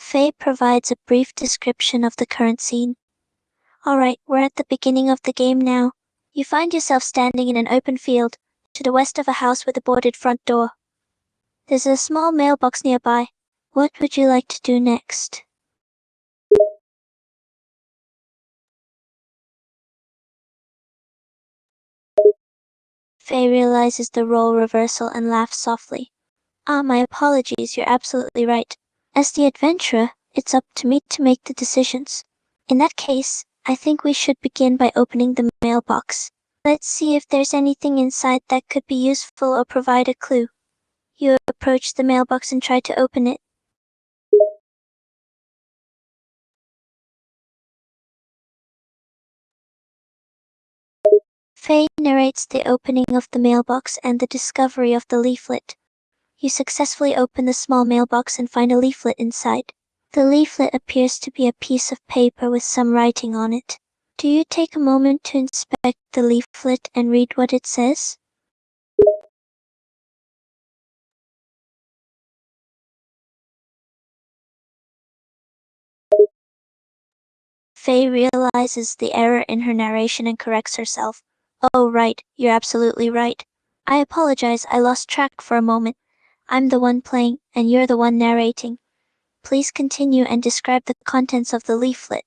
Faye provides a brief description of the current scene. Alright, we're at the beginning of the game now. You find yourself standing in an open field, to the west of a house with a boarded front door. There's a small mailbox nearby. What would you like to do next? Faye realizes the role reversal and laughs softly. My apologies, you're absolutely right. As the adventurer, it's up to me to make the decisions. In that case, I think we should begin by opening the mailbox. Let's see if there's anything inside that could be useful or provide a clue. You approach the mailbox and try to open it. Faye narrates the opening of the mailbox and the discovery of the leaflet. You successfully open the small mailbox and find a leaflet inside. The leaflet appears to be a piece of paper with some writing on it. Do you take a moment to inspect the leaflet and read what it says? Faye realizes the error in her narration and corrects herself. Oh right, you're absolutely right. I apologize, I lost track for a moment. I'm the one playing, and you're the one narrating. Please continue and describe the contents of the leaflet.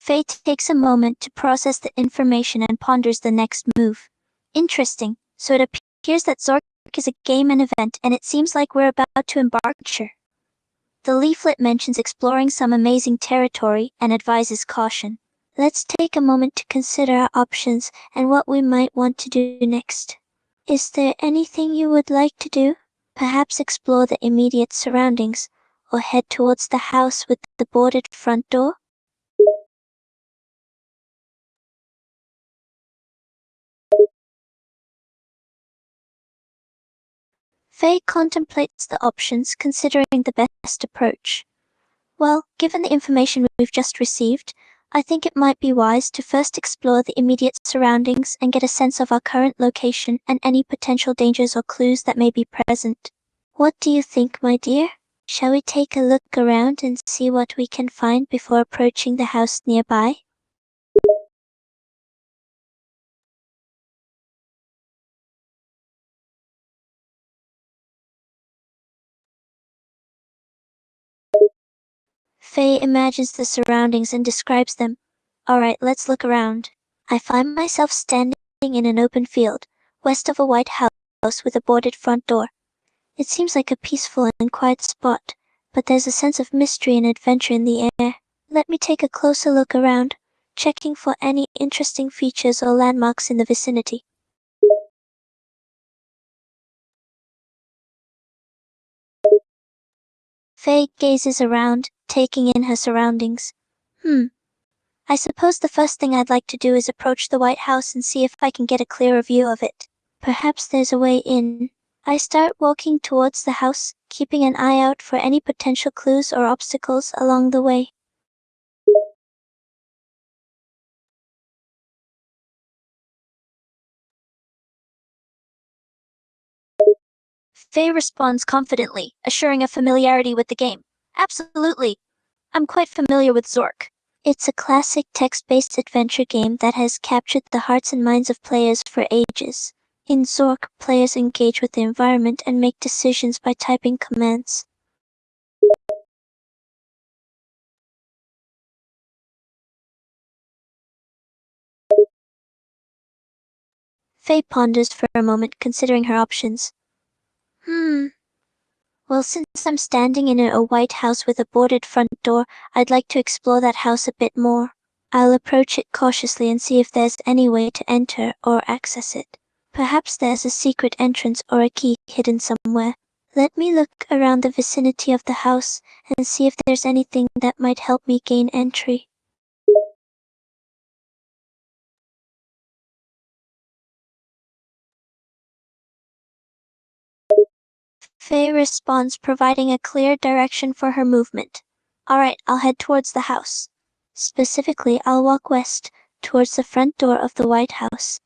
Faye takes a moment to process the information and ponders the next move. Interesting, so it appears that Zork is a game and event, and it seems like we're about to embark. The leaflet mentions exploring some amazing territory and advises caution. Let's take a moment to consider our options and what we might want to do next. Is there anything you would like to do? Perhaps explore the immediate surroundings, or head towards the house with the boarded front door? Faye contemplates the options, considering the best approach. Well, given the information we've just received, I think it might be wise to first explore the immediate surroundings and get a sense of our current location and any potential dangers or clues that may be present. What do you think, my dear? Shall we take a look around and see what we can find before approaching the house nearby? Faye imagines the surroundings and describes them. Alright, let's look around. I find myself standing in an open field, west of a white house with a boarded front door. It seems like a peaceful and quiet spot, but there's a sense of mystery and adventure in the air. Let me take a closer look around, checking for any interesting features or landmarks in the vicinity. Faye gazes around, taking in her surroundings. I suppose the first thing I'd like to do is approach the White House and see if I can get a clearer view of it. Perhaps there's a way in. I start walking towards the house, keeping an eye out for any potential clues or obstacles along the way. Faye responds confidently, assuring a familiarity with the game. Absolutely. I'm quite familiar with Zork. It's a classic text-based adventure game that has captured the hearts and minds of players for ages. In Zork, players engage with the environment and make decisions by typing commands. Faye ponders for a moment, considering her options. Well, since I'm standing in a white house with a boarded front door, I'd like to explore that house a bit more. I'll approach it cautiously and see if there's any way to enter or access it. Perhaps there's a secret entrance or a key hidden somewhere. Let me look around the vicinity of the house and see if there's anything that might help me gain entry. Faye responds, providing a clear direction for her movement. Alright, I'll head towards the house. Specifically, I'll walk west, towards the front door of the White House.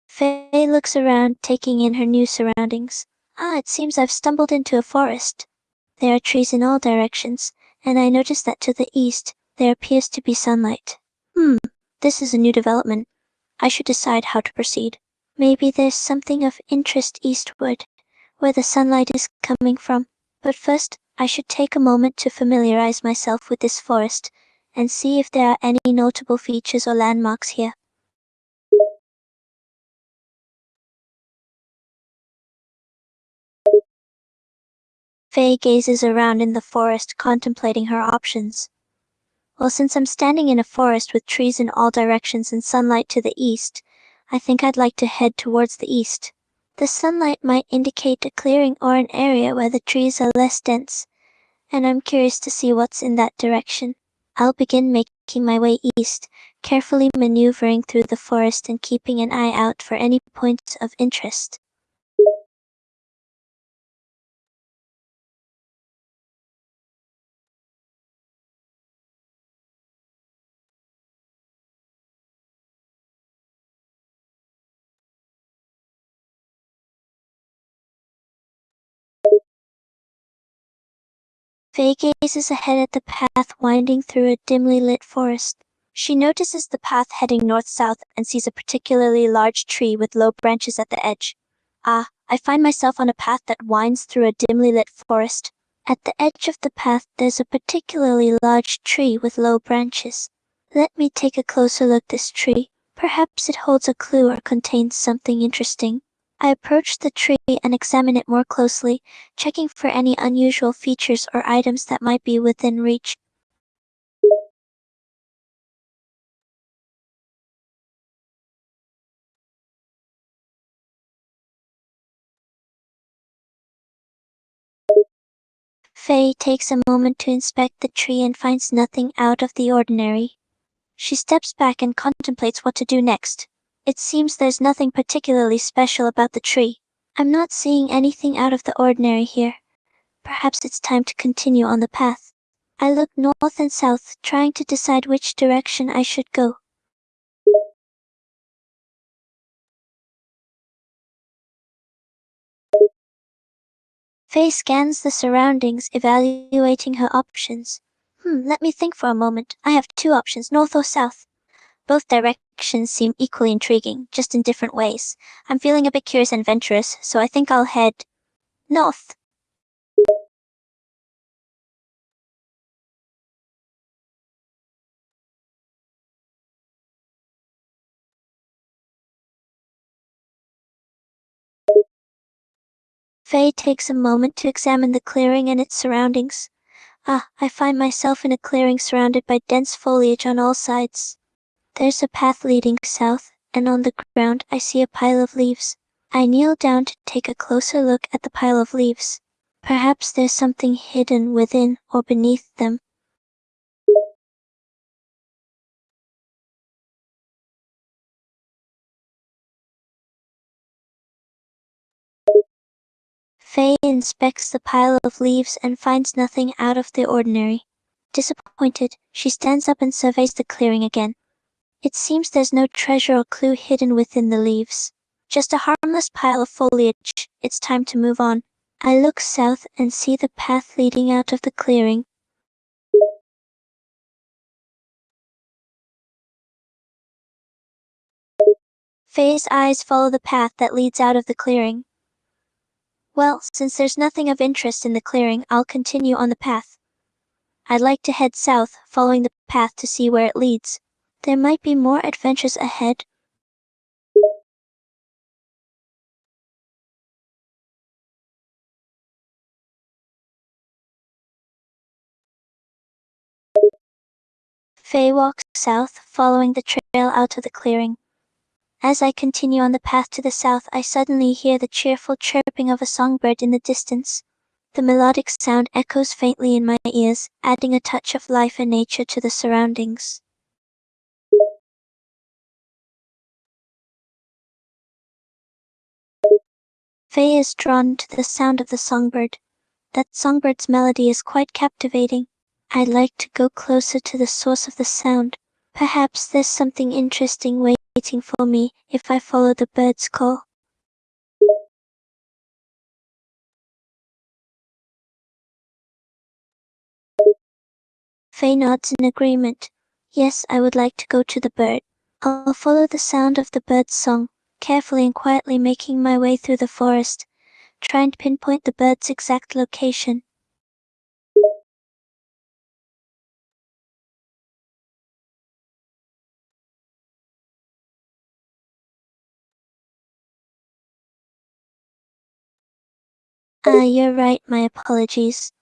Faye looks around, taking in her new surroundings. It seems I've stumbled into a forest. There are trees in all directions, and I notice that to the east, there appears to be sunlight. This is a new development. I should decide how to proceed. Maybe there's something of interest eastward, where the sunlight is coming from. But first, I should take a moment to familiarize myself with this forest, and see if there are any notable features or landmarks here. Faye gazes around in the forest, contemplating her options. Well, since I'm standing in a forest with trees in all directions and sunlight to the east, I think I'd like to head towards the east. The sunlight might indicate a clearing or an area where the trees are less dense, and I'm curious to see what's in that direction. I'll begin making my way east, carefully maneuvering through the forest and keeping an eye out for any points of interest. Faye gazes ahead at the path winding through a dimly lit forest. She notices the path heading north-south and sees a particularly large tree with low branches at the edge. I find myself on a path that winds through a dimly lit forest. At the edge of the path, there's a particularly large tree with low branches. Let me take a closer look at this tree. Perhaps it holds a clue or contains something interesting. I approach the tree and examine it more closely, checking for any unusual features or items that might be within reach. Faye takes a moment to inspect the tree and finds nothing out of the ordinary. She steps back and contemplates what to do next. It seems there's nothing particularly special about the tree. I'm not seeing anything out of the ordinary here. Perhaps it's time to continue on the path. I look north and south, trying to decide which direction I should go. Faye scans the surroundings, evaluating her options. Let me think for a moment. I have two options, north or south. Both directions seem equally intriguing, just in different ways. I'm feeling a bit curious and adventurous, so I think I'll head north. Faye takes a moment to examine the clearing and its surroundings. I find myself in a clearing surrounded by dense foliage on all sides. There's a path leading south, and on the ground I see a pile of leaves. I kneel down to take a closer look at the pile of leaves. Perhaps there's something hidden within or beneath them. Faye inspects the pile of leaves and finds nothing out of the ordinary. Disappointed, she stands up and surveys the clearing again. It seems there's no treasure or clue hidden within the leaves. Just a harmless pile of foliage. It's time to move on. I look south and see the path leading out of the clearing. Faye's eyes follow the path that leads out of the clearing. Well, since there's nothing of interest in the clearing, I'll continue on the path. I'd like to head south, following the path to see where it leads. There might be more adventures ahead. Faye walks south, following the trail out of the clearing. As I continue on the path to the south, I suddenly hear the cheerful chirping of a songbird in the distance. The melodic sound echoes faintly in my ears, adding a touch of life and nature to the surroundings. Faye is drawn to the sound of the songbird. That songbird's melody is quite captivating. I'd like to go closer to the source of the sound. Perhaps there's something interesting waiting for me if I follow the bird's call. Faye nods in agreement. Yes, I would like to go to the bird. I'll follow the sound of the bird's song, carefully and quietly making my way through the forest, trying to pinpoint the bird's exact location. You're right, my apologies.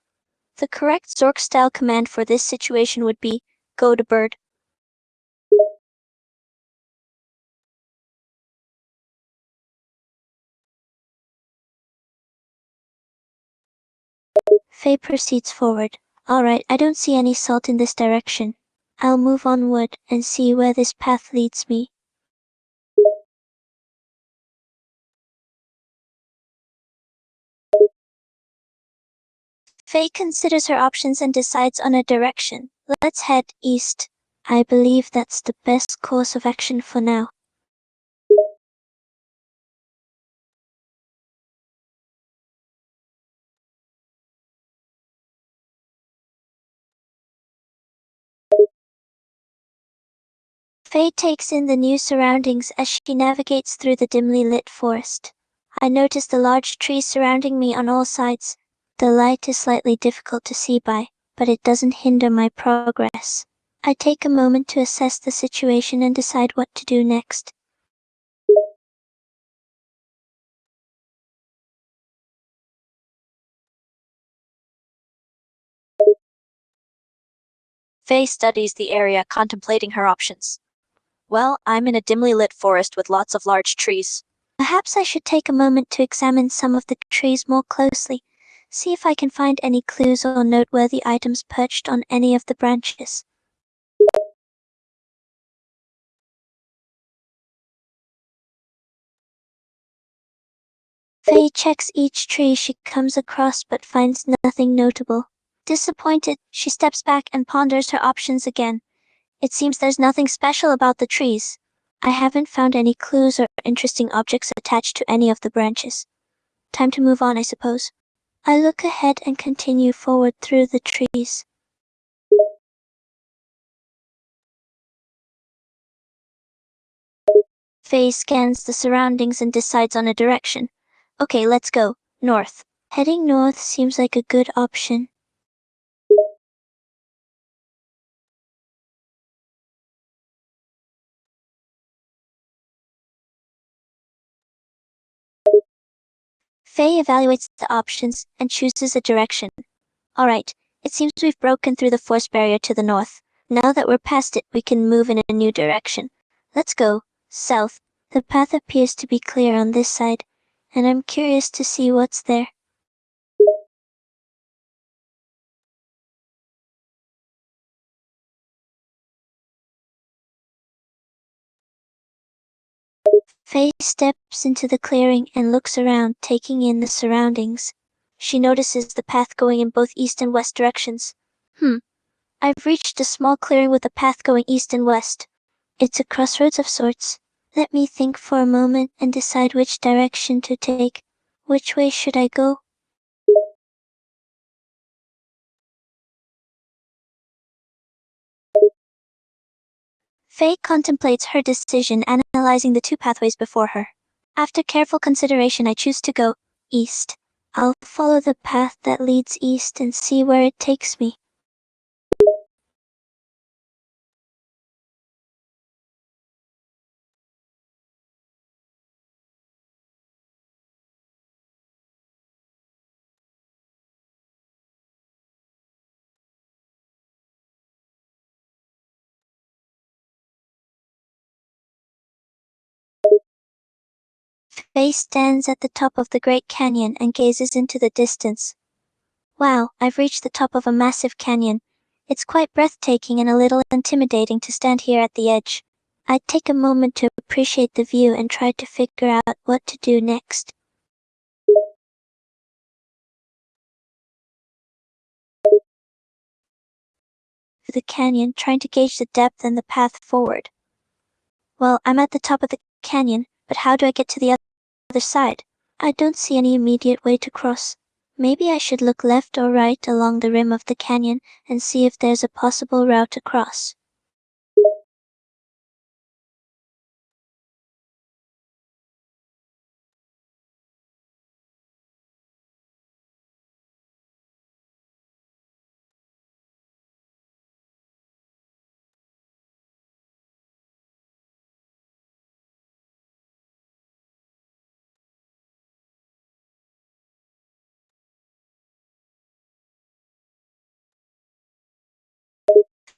The correct Zork-style command for this situation would be, go to bird. Faye proceeds forward. Alright, I don't see any salt in this direction. I'll move onward and see where this path leads me. Faye considers her options and decides on a direction. Let's head east. I believe that's the best course of action for now. Faye takes in the new surroundings as she navigates through the dimly lit forest. I notice the large trees surrounding me on all sides. The light is slightly difficult to see by, but it doesn't hinder my progress. I take a moment to assess the situation and decide what to do next. Faye studies the area, contemplating her options. Well, I'm in a dimly lit forest with lots of large trees. Perhaps I should take a moment to examine some of the trees more closely, see if I can find any clues or noteworthy items perched on any of the branches. Faye checks each tree she comes across but finds nothing notable. Disappointed, she steps back and ponders her options again. It seems there's nothing special about the trees. I haven't found any clues or interesting objects attached to any of the branches. Time to move on, I suppose. I look ahead and continue forward through the trees. Faye scans the surroundings and decides on a direction. Okay, let's go. North. Heading north seems like a good option. Faye evaluates the options and chooses a direction. Alright, it seems we've broken through the forest barrier to the north. Now that we're past it, we can move in a new direction. Let's go. South. The path appears to be clear on this side, and I'm curious to see what's there. Faye steps into the clearing and looks around, taking in the surroundings. She notices the path going in both east and west directions. I've reached a small clearing with a path going east and west. It's a crossroads of sorts. Let me think for a moment and decide which direction to take. Which way should I go? Faye contemplates her decision, analyzing the two pathways before her. After careful consideration, I choose to go east. I'll follow the path that leads east and see where it takes me. Faye stands at the top of the Great Canyon and gazes into the distance. Wow, I've reached the top of a massive canyon. It's quite breathtaking and a little intimidating to stand here at the edge. I'd take a moment to appreciate the view and try to figure out what to do next. The canyon, trying to gauge the depth and the path forward. Well, I'm at the top of the canyon, but how do I get to the other side? I don't see any immediate way to cross. Maybe I should look left or right along the rim of the canyon and see if there's a possible route across.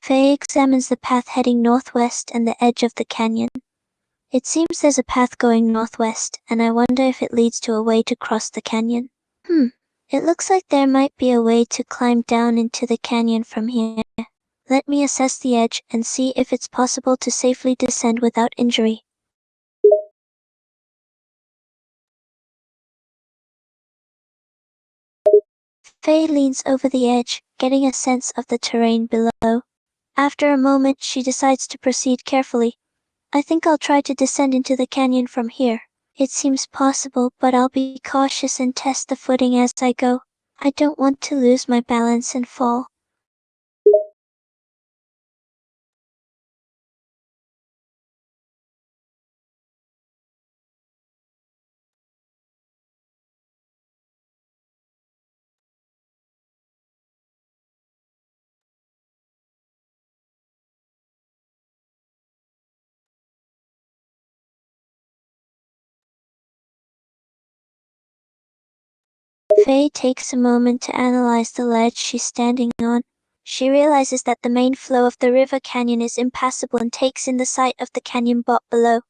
Faye examines the path heading northwest and the edge of the canyon. It seems there's a path going northwest, and I wonder if it leads to a way to cross the canyon. It looks like there might be a way to climb down into the canyon from here. Let me assess the edge and see if it's possible to safely descend without injury. Faye leans over the edge, getting a sense of the terrain below. After a moment, she decides to proceed carefully. I think I'll try to descend into the canyon from here. It seems possible, but I'll be cautious and test the footing as I go. I don't want to lose my balance and fall. Faye takes a moment to analyze the ledge she's standing on. She realizes that the main flow of the river canyon is impassable and takes in the sight of the canyon bot below.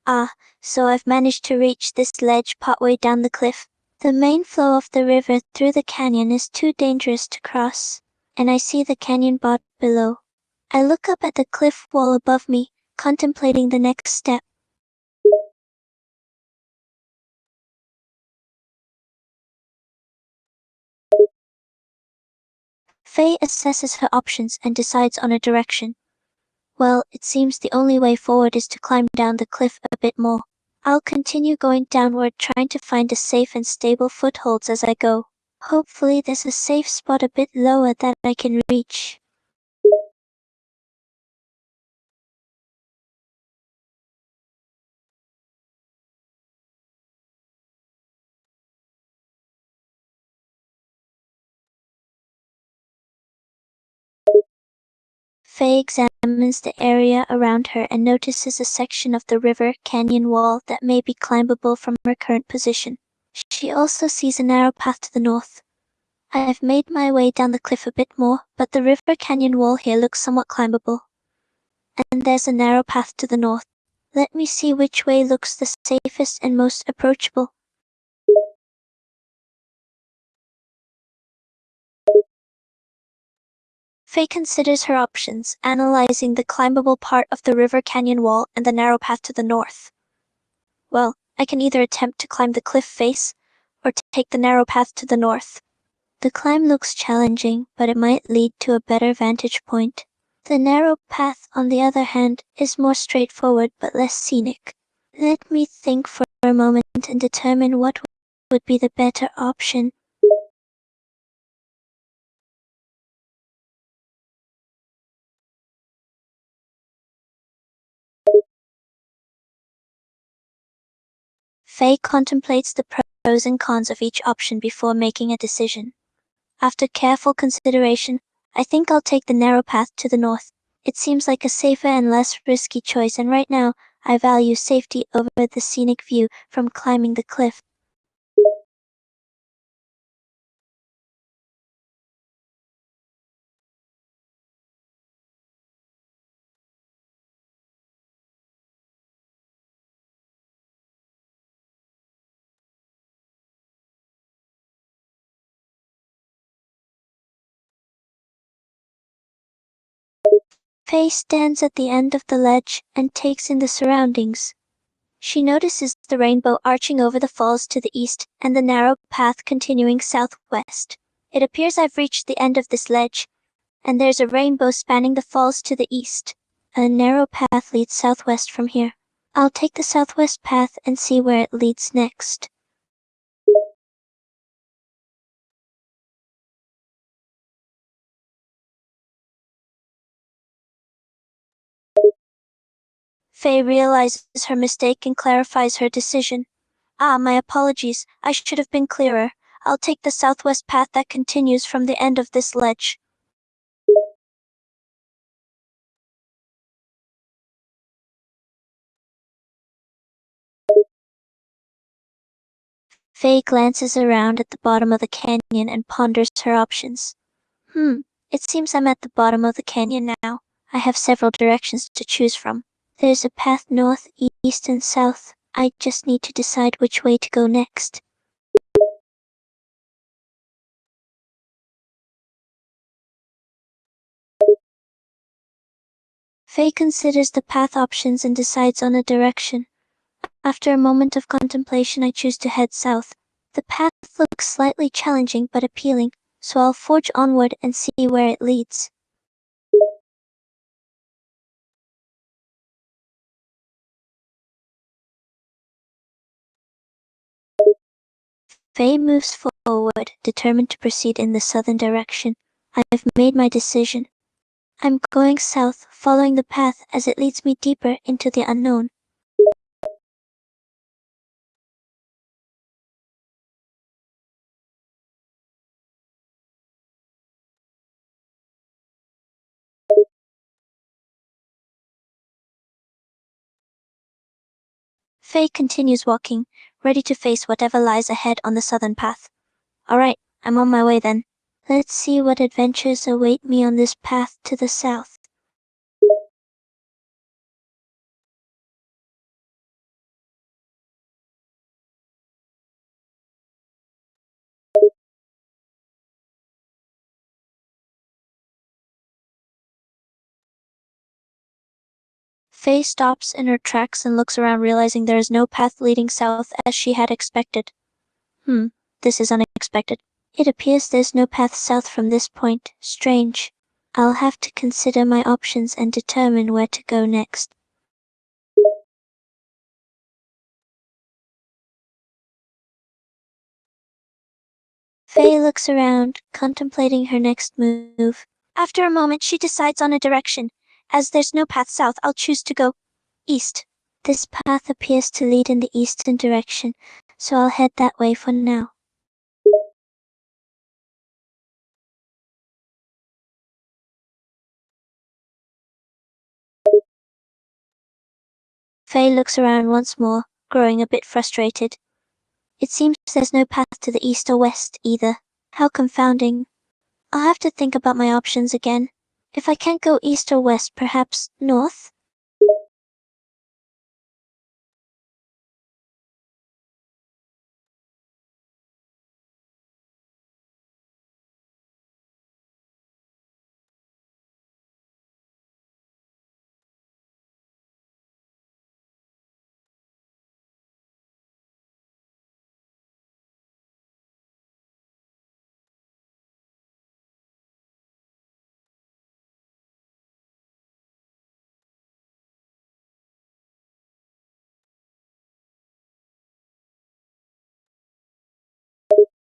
Ah, so I've managed to reach this ledge partway down the cliff. The main flow of the river through the canyon is too dangerous to cross, and I see the canyon bot below. I look up at the cliff wall above me, contemplating the next step. Faye assesses her options and decides on a direction. Well, it seems the only way forward is to climb down the cliff a bit more. I'll continue going downward, trying to find a safe and stable footholds as I go. Hopefully there's a safe spot a bit lower that I can reach. Faye examines the area around her and notices a section of the river canyon wall that may be climbable from her current position. She also sees a narrow path to the north. I have made my way down the cliff a bit more, but the river canyon wall here looks somewhat climbable. And there's a narrow path to the north. Let me see which way looks the safest and most approachable. Faye considers her options, analyzing the climbable part of the river canyon wall and the narrow path to the north. Well, I can either attempt to climb the cliff face, or take the narrow path to the north. The climb looks challenging, but it might lead to a better vantage point. The narrow path, on the other hand, is more straightforward but less scenic. Let me think for a moment and determine what would be the better option. Faye contemplates the pros and cons of each option before making a decision. After careful consideration, I think I'll take the narrow path to the north. It seems like a safer and less risky choice, and right now, I value safety over the scenic view from climbing the cliff. Faye stands at the end of the ledge and takes in the surroundings. She notices the rainbow arching over the falls to the east and the narrow path continuing southwest. It appears I've reached the end of this ledge, and there's a rainbow spanning the falls to the east. A narrow path leads southwest from here. I'll take the southwest path and see where it leads next. Faye realizes her mistake and clarifies her decision. My apologies. I should have been clearer. I'll take the southwest path that continues from the end of this ledge. Faye glances around at the bottom of the canyon and ponders her options. It seems I'm at the bottom of the canyon now. I have several directions to choose from. There's a path north, east, and south. I just need to decide which way to go next. Faye considers the path options and decides on a direction. After a moment of contemplation, I choose to head south. The path looks slightly challenging but appealing, so I'll forge onward and see where it leads. Faye moves forward, determined to proceed in the southern direction. I've made my decision. I'm going south, following the path as it leads me deeper into the unknown. Faye continues walking, ready to face whatever lies ahead on the southern path. Alright, I'm on my way then. Let's see what adventures await me on this path to the south. Faye stops in her tracks and looks around, realizing there is no path leading south as she had expected. This is unexpected. It appears there's no path south from this point. Strange. I'll have to consider my options and determine where to go next. Faye looks around, contemplating her next move. After a moment, she decides on a direction. As there's no path south, I'll choose to go east. This path appears to lead in the eastern direction, so I'll head that way for now. Faye looks around once more, growing a bit frustrated. It seems there's no path to the east or west either. How confounding. I'll have to think about my options again. If I can't go east or west, perhaps north?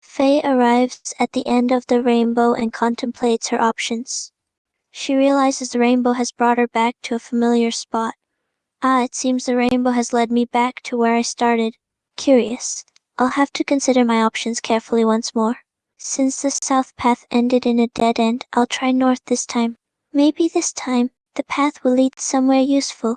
Faye arrives at the end of the rainbow and contemplates her options. She realizes the rainbow has brought her back to a familiar spot. It seems the rainbow has led me back to where I started. Curious. I'll have to consider my options carefully once more. Since the south path ended in a dead end, I'll try north this time. Maybe this time, the path will lead somewhere useful.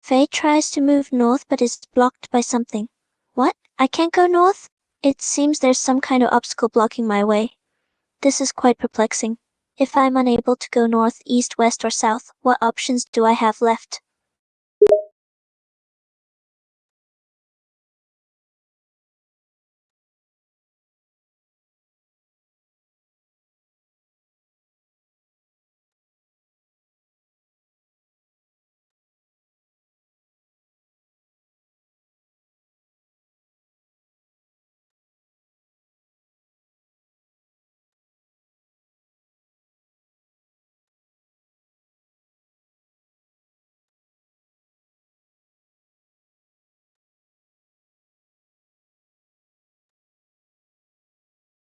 Faye tries to move north but is blocked by something. What? I can't go north? It seems there's some kind of obstacle blocking my way. This is quite perplexing. If I'm unable to go north, east, west, or south, what options do I have left?